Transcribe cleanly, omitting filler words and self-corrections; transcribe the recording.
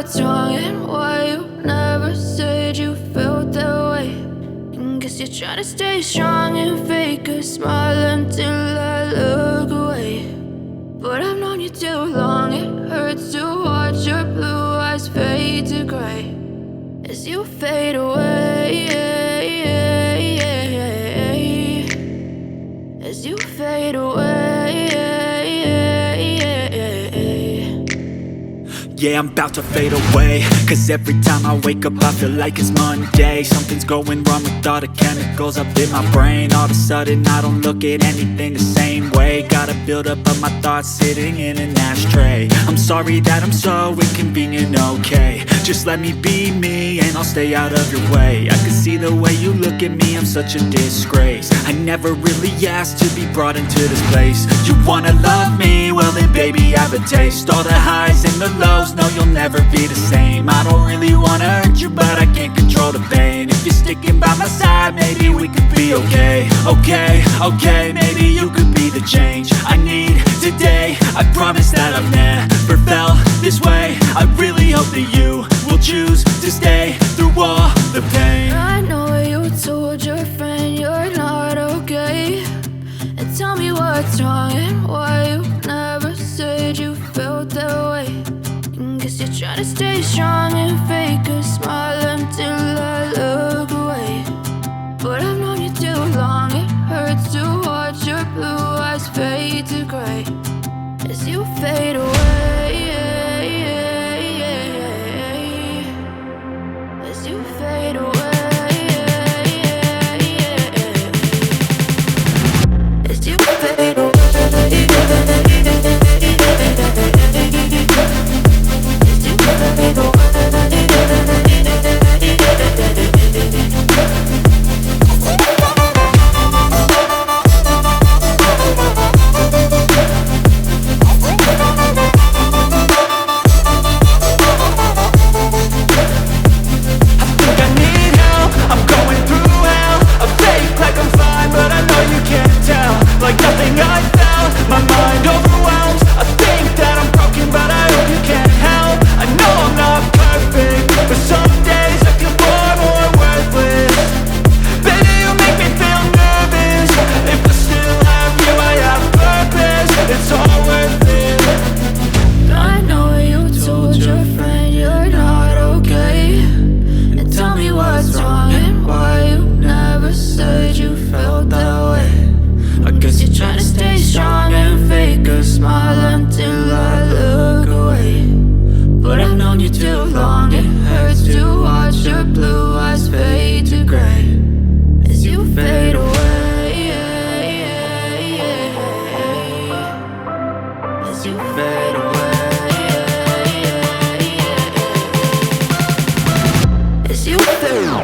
what's wrong and why you never said you felt that way. And guess you're trying to stay strong and fake a smile until I look away. But I've known you too long, it hurts to watch your blue eyes fade to gray as you fade away, as you fade away. Yeah, I'm about to fade away, cause every time I wake up I feel like it's Monday. Something's going wrong with all the chemicals up in my brain. All of a sudden I don't look at anything the same way. Gotta build up of my thoughts sitting in an ashtray. I'm sorry that I'm so inconvenient, okay. Just let me be me and I'll stay out of your way. I can see the way you look at me, I'm such a disgrace. I never really asked to be brought into this place. You wanna love me? Well then baby I have a taste. All the highs and the lows, no you'll never be the same. I don't really wanna hurt you but I can't control the pain. If you're sticking by my side maybe we could be okay. Okay, maybe you could be the change I need today. I promise that I've never felt this way. I really hope that you will choose to stay through all the pain. I know you told your friend you're not okay, and tell me what's wrong and why you never said you felt that way. And guess you're trying to stay strong and fake a smile until I look away. But I've known you too long, it hurts to watch your blue eyes fade to gray as you fade away, as you fade away, as you fade away. Like nothing I felt, my mind overwhelmed. I think that I'm broken but I hope you can't help. I know I'm not perfect, but some days I feel far more worthless. Baby, you make me feel nervous. If I still have you, I have purpose. It's all worth it. I know you told your friend you're not okay, and tell me what's wrong and why you never said you felt that way. I guess you're trying to stay strong and fake a smile until I look away. But I've known you too long, it hurts to watch your blue eyes fade to gray as you fade away, as you fade away, as you fade away.